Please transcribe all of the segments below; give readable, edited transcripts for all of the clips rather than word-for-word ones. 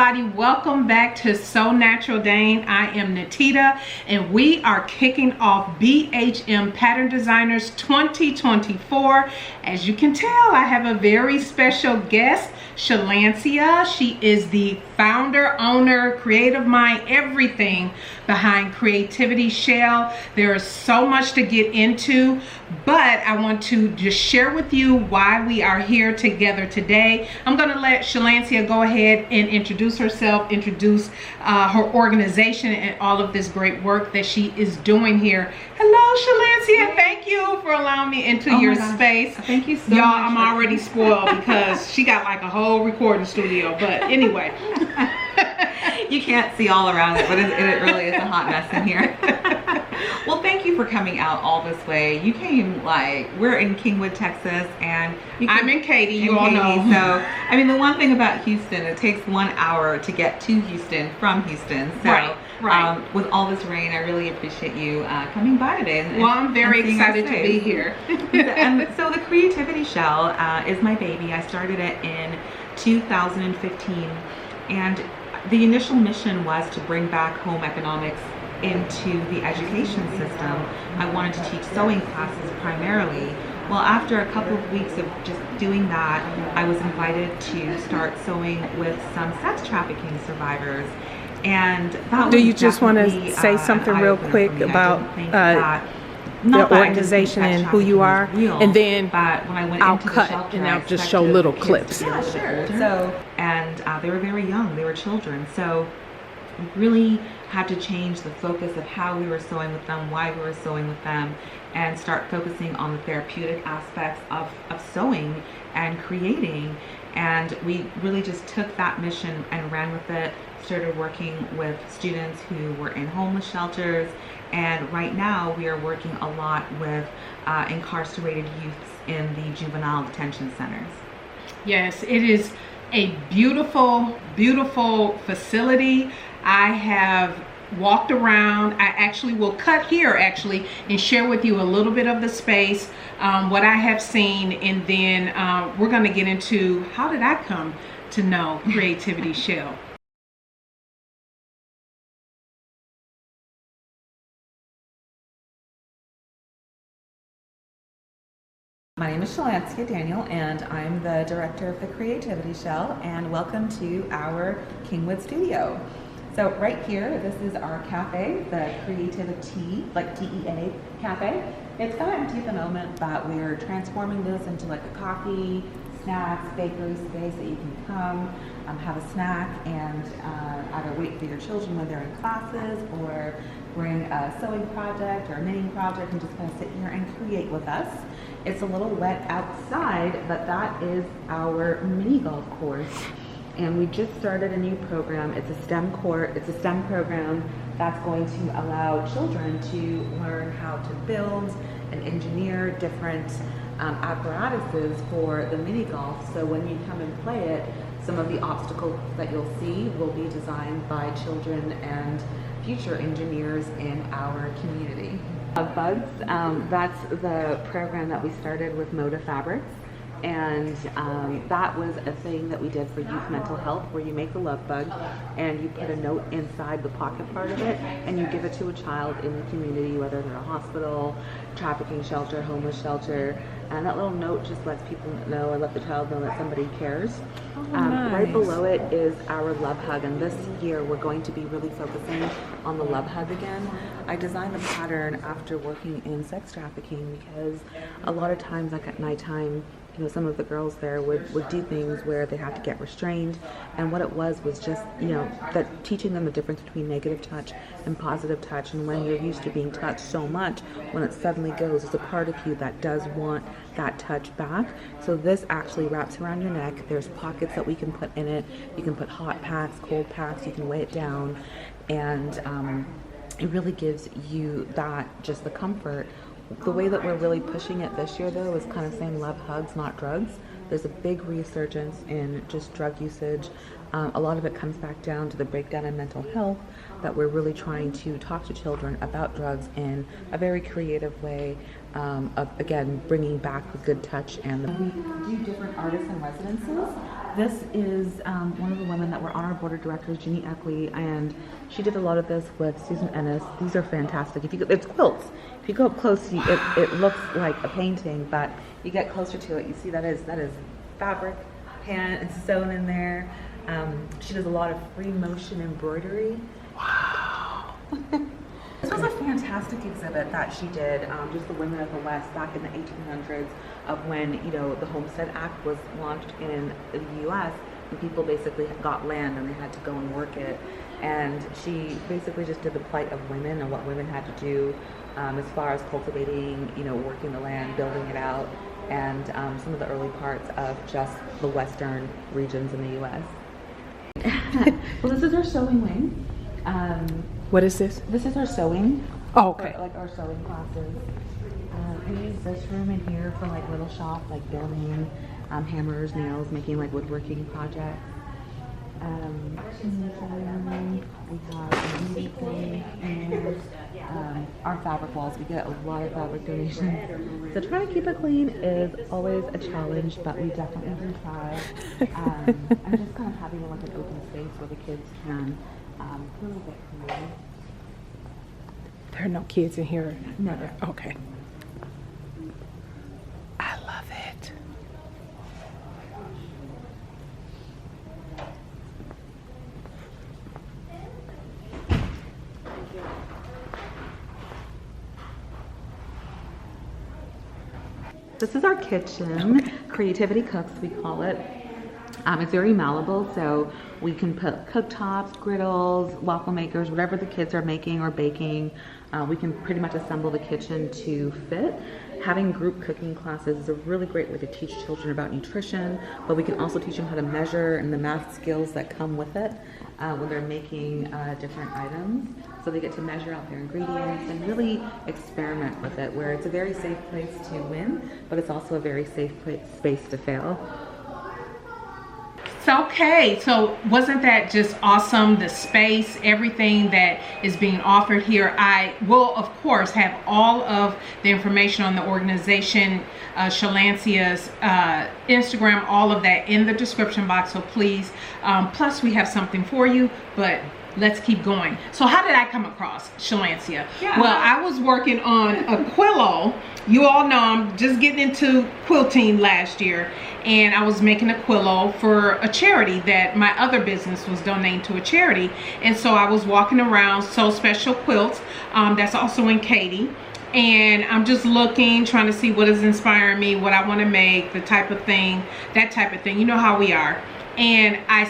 everybody, welcome back to SewNaturalDane. I am Natita and we are kicking off BHM Pattern Designers 2024. As you can tell, I have a very special guest, Shalancia. She is the founder, owner, creative mind, everything behind Creativity Shell. There is so much to get into, but I want to just share with you why we are here together today. I'm going to let Shalancia go ahead and introduce herself, introduce her organization and all of this great work that she is doing here. Hello, Shalancia. Thank you for allowing me into your space. Thank you so much. Y'all, I'm already spoiled because she got like a whole recording studio, but anyway. You can't see all around it, but it really is a hot mess in here. Well, thank you for coming out all this way. You came, like, we're in Kingwood, Texas, and I'm in Katy, you all know. So, I mean, the one thing about Houston, it takes 1 hour to get to Houston from Houston. So, right. With all this rain, I really appreciate you coming by today. Well, I'm very excited to be here. And so the Creativity Shell is my baby. I started it in 2015, and the initial mission was to bring back home economics into the education system. I wanted to teach sewing classes primarily. Well, after a couple of weeks of just doing that, I was invited to start sewing with some sex trafficking survivors. And that Do you just want to say something real quick about the organization and who you are, and then I'll cut and I'll just show little clips. Yeah, sure. So, and they were very young, they were children. So we really had to change the focus of how we were sewing with them, why we were sewing with them, and start focusing on the therapeutic aspects of sewing and creating. And we really just took that mission and ran with it, started working with students who were in homeless shelters, and right now we are working a lot with incarcerated youths in the juvenile detention centers. Yes, it is a beautiful, beautiful facility. I have walked around. I actually will cut here and share with you a little bit of the space, what I have seen, and then we're going to get into how did I come to know Creativity Shell. My name is Shalancia Daniel, and I'm the director of the Creativity Shell, and welcome to our Kingwood studio. So right here, this is our cafe, the Creativity, like TEA cafe. It's kind of empty at the moment, but we're transforming this into like a coffee, snacks, bakery space that you can come, have a snack, and either wait for your children when they're in classes, or bring a sewing project or a knitting project and just kind of sit here and create with us. It's a little wet outside, but that is our mini golf course. And we just started a new program. It's a STEM program that's going to allow children to learn how to build and engineer different apparatuses for the mini golf. So when you come and play it, some of the obstacles that you'll see will be designed by children and future engineers in our community. Bugs, that's the program that we started with Moda Fabrics. And that was a thing that we did for youth mental health, where you make a love bug and you put a note inside the pocket part of it and you give it to a child in the community, whether they're a hospital, trafficking shelter, homeless shelter, and that little note just lets people know, or let the child know that somebody cares. Nice. Right below it is our love hug, and this year we're going to be really focusing on the love hug again. I designed the pattern after working in sex trafficking, because a lot of times, like at nighttime, you know, some of the girls there would do things where they had to get restrained, and what it was just, you know, that teaching them the difference between negative touch and positive touch. And when you're used to being touched so much, when it suddenly goes, there's a part of you that does want that touch back. So this actually wraps around your neck. There's pockets that we can put in it. You can put hot packs, cold packs, you can weigh it down, and it really gives you that, just the comfort. The way that we're really pushing it this year, though, is kind of saying love hugs, not drugs. There's a big resurgence in just drug usage, A lot of it comes back down to the breakdown in mental health, that we're really trying to talk to children about drugs in a very creative way, of, again, bringing back the good touch. And we do different artists in residences. This is one of the women that were on our board of directors, Jeannie Eckley, and she did a lot of this with Susan Ennis. These are fantastic. It's quilts. If you go up close, it looks like a painting, but you get closer to it, you see that is fabric, hand, and sewn in there. She does a lot of free motion embroidery. Wow. This was a fantastic exhibit that she did, just the women of the West back in the 1800s, of when, the Homestead Act was launched in the U.S. and people basically got land and they had to go and work it. And she basically just did the plight of women and what women had to do as far as cultivating, working the land, building it out, and some of the early parts of just the Western regions in the U.S. Well, this is our sewing wing. What is this? This is our sewing. Oh, okay. For, our sewing classes. We use this room in here for little shop, building, hammers, nails, making woodworking projects. We have a thing and our fabric walls. We get a lot of fabric donations. So trying to keep it clean is always a challenge, but we definitely do try. And just kind of having an open space where the kids can a little bit creative. There are no kids in here? No. Okay. I love it. This is our kitchen. Creativity Cooks, we call it. It's very malleable, so we can put cooktops, griddles, waffle makers, whatever the kids are making or baking. We can pretty much assemble the kitchen to fit. Having group cooking classes is a really great way to teach children about nutrition, but we can also teach them how to measure and the math skills that come with it when they're making different items. So they get to measure out their ingredients and really experiment with it, where it's a very safe place to win, but it's also a very safe space to fail. Okay, so wasn't that just awesome? The space, everything that is being offered here. I will, of course, have all of the information on the organization, Shalancia's Instagram, all of that in the description box, so please. Plus, we have something for you, but let's keep going. So how did I come across Shalancia? Yeah. Well, I was working on a quillo. You all know I'm just getting into quilting last year, and I was making a quillo for a charity that my other business was donating to a charity. And so I was walking around Sew Special Quilts, that's also in Katy, and I'm just looking, trying to see what is inspiring me, what I want to make, the type of thing, that type of thing. You know how we are. And I'm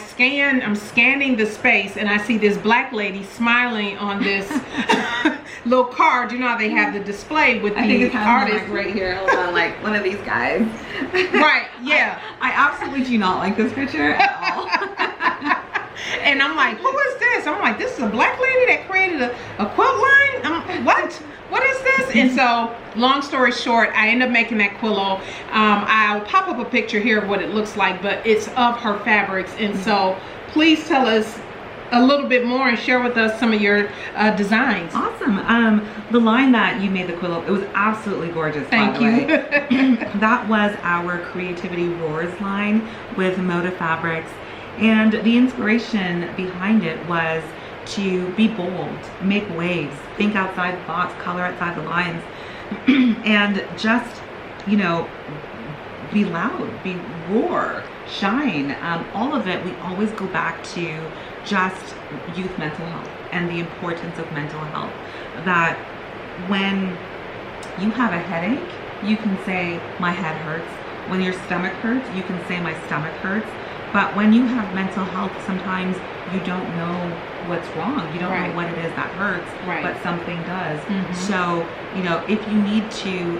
scanning the space, and I see this black lady smiling on this little card. You know how they have the display with the artists right here. Hold on, like one of these guys. Right, yeah. I absolutely do not like this picture at all. And I'm like, who is this? I'm like, this is a black lady that created a quilt line? What is this? And so, long story short, I end up making that quillo. I'll pop up a picture here of what it looks like, but it's of her fabrics. And so, please tell us a little bit more and share with us some of your designs. Awesome. The line that you made the quillo, it was absolutely gorgeous. Thank you. That was our Creativity Roars line with Moda Fabrics. And the inspiration behind it was to be bold, make waves, think outside the box, color outside the lines, and just, be loud, roar, shine. All of it, we always go back to just youth mental health and the importance of mental health. That when you have a headache, you can say, my head hurts. When your stomach hurts, you can say, my stomach hurts. But when you have mental health, sometimes you don't know what's wrong. You don't know what it is that hurts, but something does. Mm-hmm. So, if you need to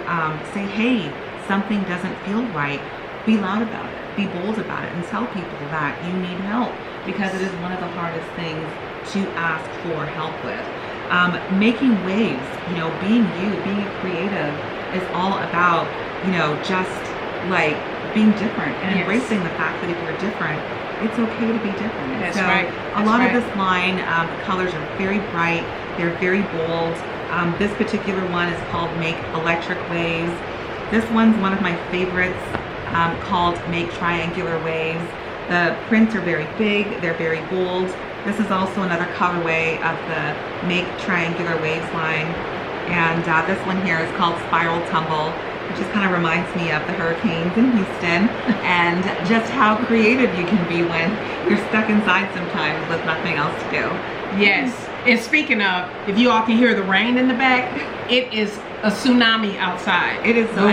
say, hey, something doesn't feel right, be loud about it, be bold about it, and tell people that you need help, because it is one of the hardest things to ask for help with. Making waves, being you, being a creative is all about, just like being different and embracing the fact that if you're different, it's okay to be different. That's so right. A lot of this line, the colors are very bright. They're very bold. This particular one is called Make Electric Waves. This one's one of my favorites, called Make Triangular Waves. The prints are very big. They're very bold. This is also another colorway of the Make Triangular Waves line. And this one here is called Spiral Tumble, which just kind of reminds me of the hurricanes in Houston and just how creative you can be when you're stuck inside sometimes with nothing else to do. Yes, and speaking of, if you all can hear the rain in the back, it is a tsunami outside. It is so.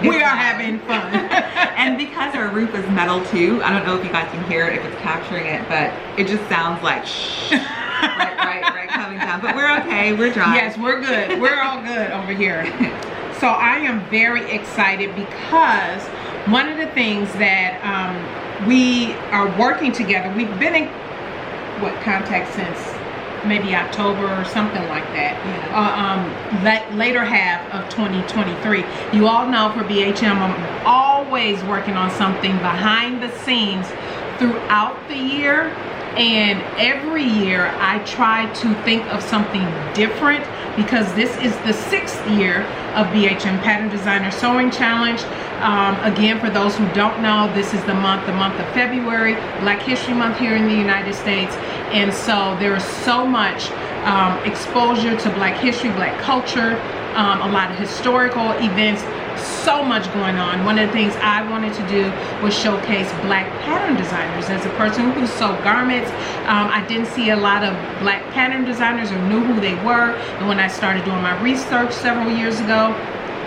We are having fun. And because our roof is metal too, I don't know if you guys can hear it, if it's capturing it, but it just sounds like shh. right, coming down. But we're okay, we're dry. Yes, we're good. We're all good over here. So I am very excited because one of the things that we are working together, we've been in contact since maybe October or something like that. Yeah. Later half of 2023. You all know for BHM, I'm always working on something behind the scenes throughout the year. And every year I try to think of something different because this is the 6th year of BHM Pattern Designer Sewing Challenge. Again, for those who don't know, this is the month of February, Black History Month here in the United States. And so there is so much exposure to Black history, Black culture, a lot of historical events, so much going on. One of the things I wanted to do was showcase Black pattern designers. As a person who sewed garments, I didn't see a lot of Black pattern designers or knew who they were. And when I started doing my research several years ago,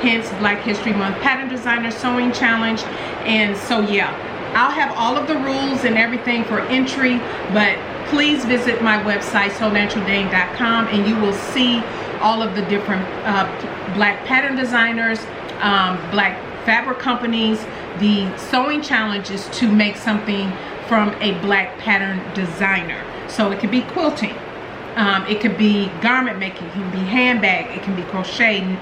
hence Black History Month Pattern Designer Sewing Challenge. And so yeah, I'll have all of the rules and everything for entry, but please visit my website, SewNaturalDane.com, and you will see all of the different Black pattern designers, Black fabric companies. The sewing challenge is to make something from a Black pattern designer. So it could be quilting, it could be garment making, it can be handbag, it can be crochet,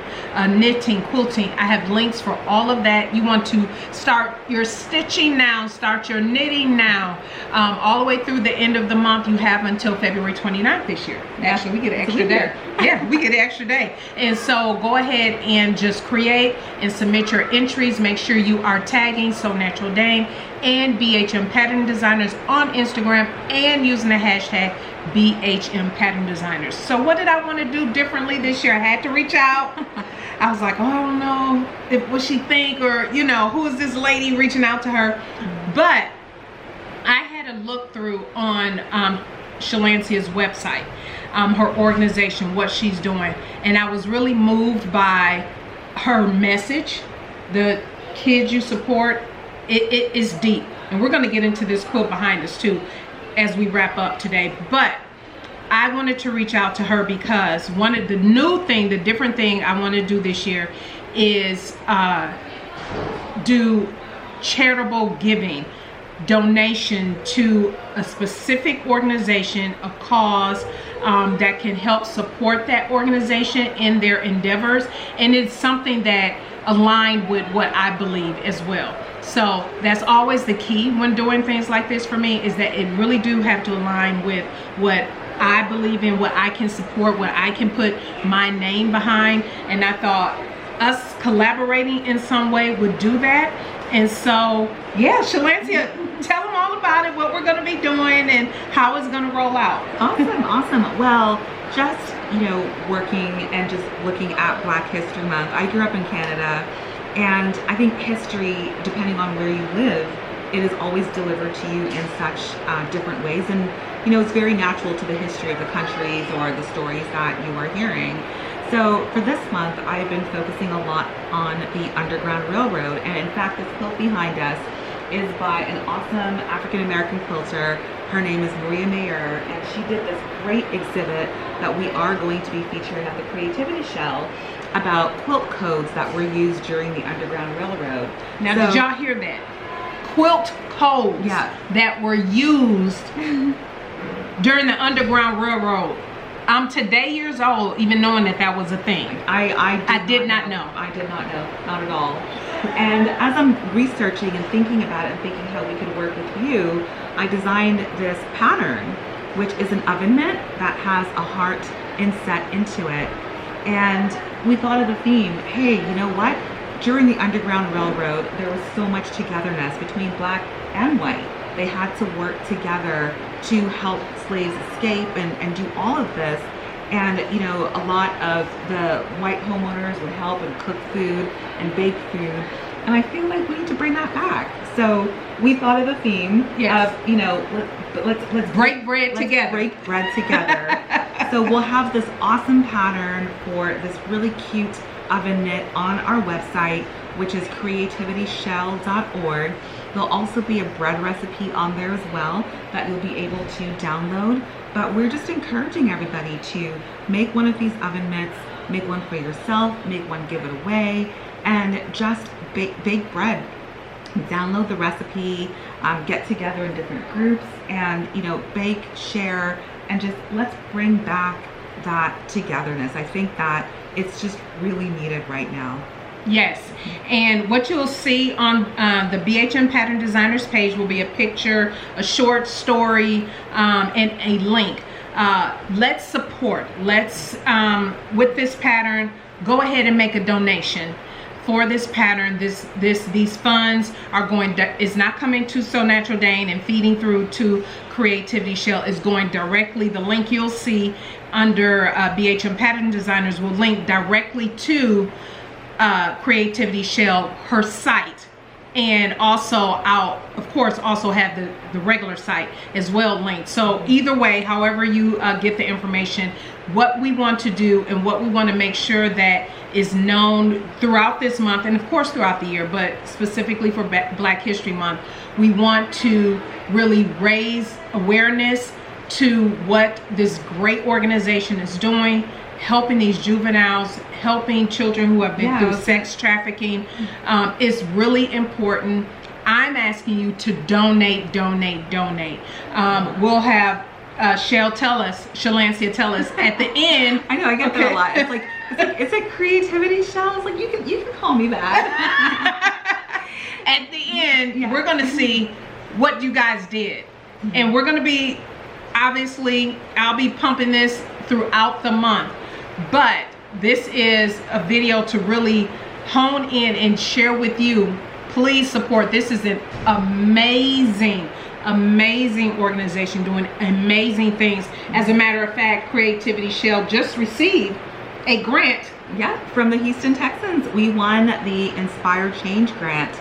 knitting, quilting. I have links for all of that. You want to start your stitching now, start your knitting now, all the way through the end of the month. You have until February 29th this year. Actually, we get an extra day. Yeah, we get an extra day. And so go ahead and just create and submit your entries. Make sure you are tagging SewNaturalDane and BHM Pattern Designers on Instagram and using the hashtag BHM Pattern Designers. So what did I want to do differently this year? I had to reach out. I was like, oh, I don't know what she think, or you know, who is this lady reaching out to her? But I had a look through on Shalancia's website, her organization, what she's doing, and I was really moved by her message. The kids you support, it is deep, and we're going to get into this quilt behind us too as we wrap up today. But I wanted to reach out to her because one of the the different thing I want to do this year is do charitable giving, donation to a specific organization, a cause that can help support that organization in their endeavors. And it's something that aligned with what I believe as well. So that's always the key when doing things like this for me, is that it really do have to align with what I believe in, what I can support, what I can put my name behind. And I thought us collaborating in some way would do that. And so yeah, Shalancia, tell them all about it, what we're going to be doing and how it's going to roll out. Awesome. Well, just, you know, working and just looking at Black History Month. I grew up in Canada, and I think history, depending on where you live, it is always delivered to you in such different ways. And, you know, it's very natural to the history of the countries or the stories that you are hearing. So for this month, I've been focusing a lot on the Underground Railroad. And in fact, this quilt behind us is by an awesome African-American quilter. Her name is Maria Mayer, and she did this great exhibit that we are going to be featuring at the Creativity Shell about quilt codes that were used during the Underground Railroad. Now, did y'all hear that? Quilt codes that were used during the Underground Railroad. I'm today years old, even knowing that that was a thing. I did not know. I did not know, not at all. And as I'm researching and thinking about it and thinking how we could work with you, I designed this pattern, which is an oven mitt that has a heart inset into it. And we thought of the theme, hey, you know what? During the Underground Railroad, there was so much togetherness between black and white. They had to work together to help slaves escape and do all of this. And, you know, a lot of the white homeowners would help and cook food and bake food. And I feel like we need to bring that back. So we thought of the theme of, you know, let's break bread together. Break bread together. So we'll have this awesome pattern for this really cute oven knit on our website, which is creativityshell.org. There'll also be a bread recipe on there as well that you'll be able to download. But we're just encouraging everybody to make one of these oven mitts, make one for yourself, make one, give it away, and just bake bread. Download the recipe, get together in different groups, and, you know, bake, share, and just let's bring back that togetherness. I think that it's just really needed right now. Yes, and what you'll see on the BHM Pattern Designers page will be a picture, a short story, and a link. Let's support. Let's, with this pattern, go ahead and make a donation for this pattern. These funds are going is not coming to SewNaturalDane and feeding through to Creativity Shell. Is going directly. The link you'll see under BHM Pattern Designers will link directly to Creativity Shell, her site, and also I'll of course also have the regular site as well linked. So either way, however you get the information, what we want to do and what we want to make sure that is known throughout this month, and of course throughout the year, but specifically for Black History Month, we want to really raise awareness to what this great organization is doing, helping these juveniles, helping children who have been through sex trafficking is really important. I'm asking you to donate. We'll have Shalancia tell us at the end. I know, I get that a lot. It's like creativity, Shell. It's like you can call me that. At the end, we're gonna see what you guys did, and we're gonna be, obviously, I'll be pumping this throughout the month, but this is a video to really hone in and share with you. Please support. This is an amazing organization doing amazing things. As a matter of fact, Creativity Shell just received a grant from the Houston Texans. We won the Inspire Change grant.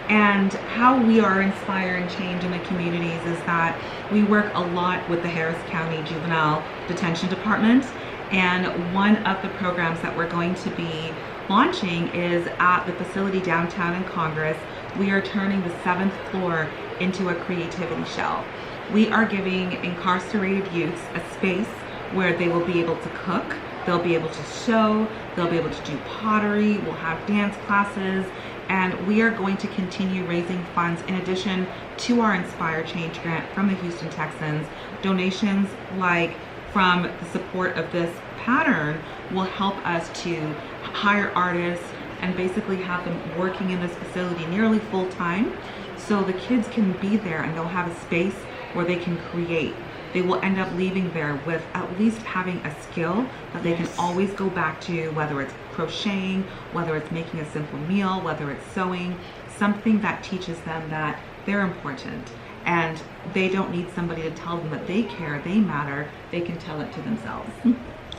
And how we are inspiring change in the communities is that we work a lot with the Harris County Juvenile Detention Department. And one of the programs that we're going to be launching is at the facility downtown in Congress. We are turning the 7th floor into a creativity shell. We are giving incarcerated youths a space where they will be able to cook, they'll be able to sew, they'll be able to do pottery, we'll have dance classes, and we are going to continue raising funds in addition to our Inspire Change grant from the Houston Texans. Donations like from the support of this pattern will help us to hire artists and basically have them working in this facility nearly full time, so the kids can be there and they'll have a space where they can create. They will end up leaving there with at least having a skill that they can always go back to, whether it's crocheting, whether it's making a simple meal, whether it's sewing, something that teaches them that they're important and they don't need somebody to tell them that they care, they matter. They can tell it to themselves.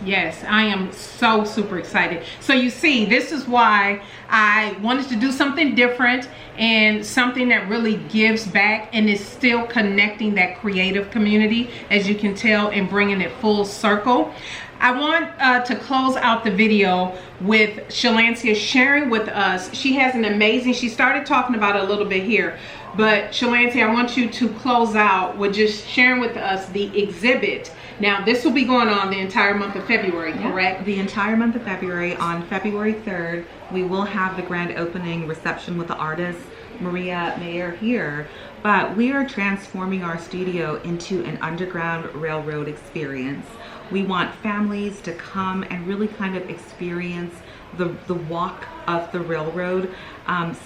Yes, I am so super excited. So you see, this is why I wanted to do something different and something that really gives back and is still connecting that creative community, as you can tell, and bringing it full circle. I want to close out the video with Shalancia sharing with us. She has an amazing, she started talking about it a little bit here, but Shalancia, I want you to close out with just sharing with us the exhibit. Now, this will be going on the entire month of February, correct? The entire month of February. On February 3rd, we will have the grand opening reception with the artist Maria Mayer here. But we are transforming our studio into an Underground Railroad experience. We want families to come and really kind of experience the walk of the railroad,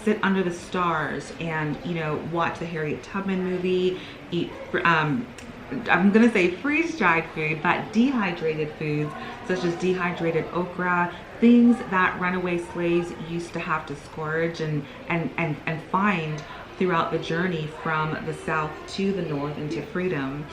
sit under the stars and, you know, watch the Harriet Tubman movie, eat, I'm gonna say freeze-dried food, but dehydrated foods such as dehydrated okra, things that runaway slaves used to have to scourge and find throughout the journey from the South to the North into freedom.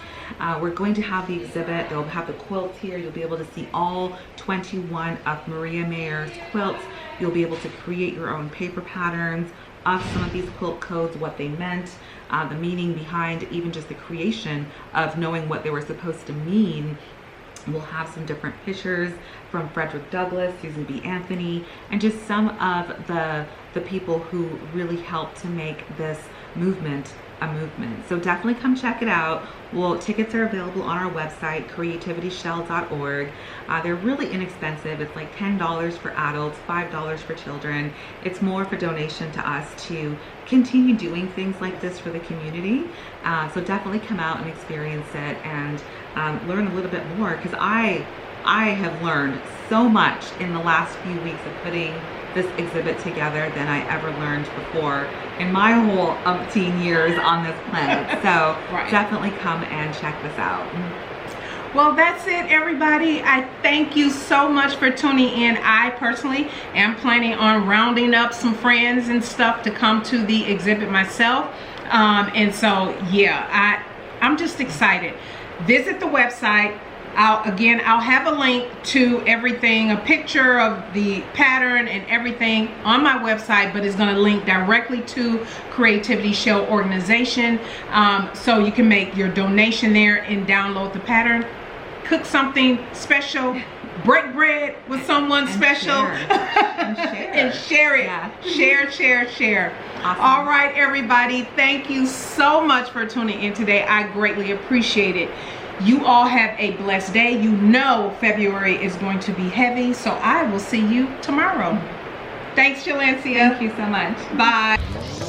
We're going to have the exhibit. They'll have the quilts here. You'll be able to see all 21 of Maria Mayer's quilts. You'll be able to create your own paper patterns of some of these quilt codes, what they meant, the meaning behind even just the creation of knowing what they were supposed to mean. We'll have some different pictures from Frederick Douglass, Susan B. Anthony, and just some of the people who really helped to make this movement a movement. So definitely come check it out. Well, tickets are available on our website, creativityshell.org. They're really inexpensive. It's like $10 for adults, $5 for children. It's more of a donation to us to continue doing things like this for the community. So definitely come out and experience it and learn a little bit more, because I have learned so much in the last few weeks of putting this exhibit together than I ever learned before in my whole umpteen years on this planet. So right. Definitely come and check this out. Well, that's it, everybody. I thank you so much for tuning in. I personally am planning on rounding up some friends and stuff to come to the exhibit myself. And so, yeah, I'm just excited. Visit the website. I'll have a link to everything, a picture of the pattern and everything on my website, but it's going to link directly to Creativity Shell organization. So you can make your donation there and download the pattern, cook something special, break bread with someone special, and share it. Yeah. Share. Awesome. All right, everybody, thank you so much for tuning in today. I greatly appreciate it. You all have a blessed day. You know February is going to be heavy, so I will see you tomorrow. Thanks, Jalencia. Thank you so much. Bye.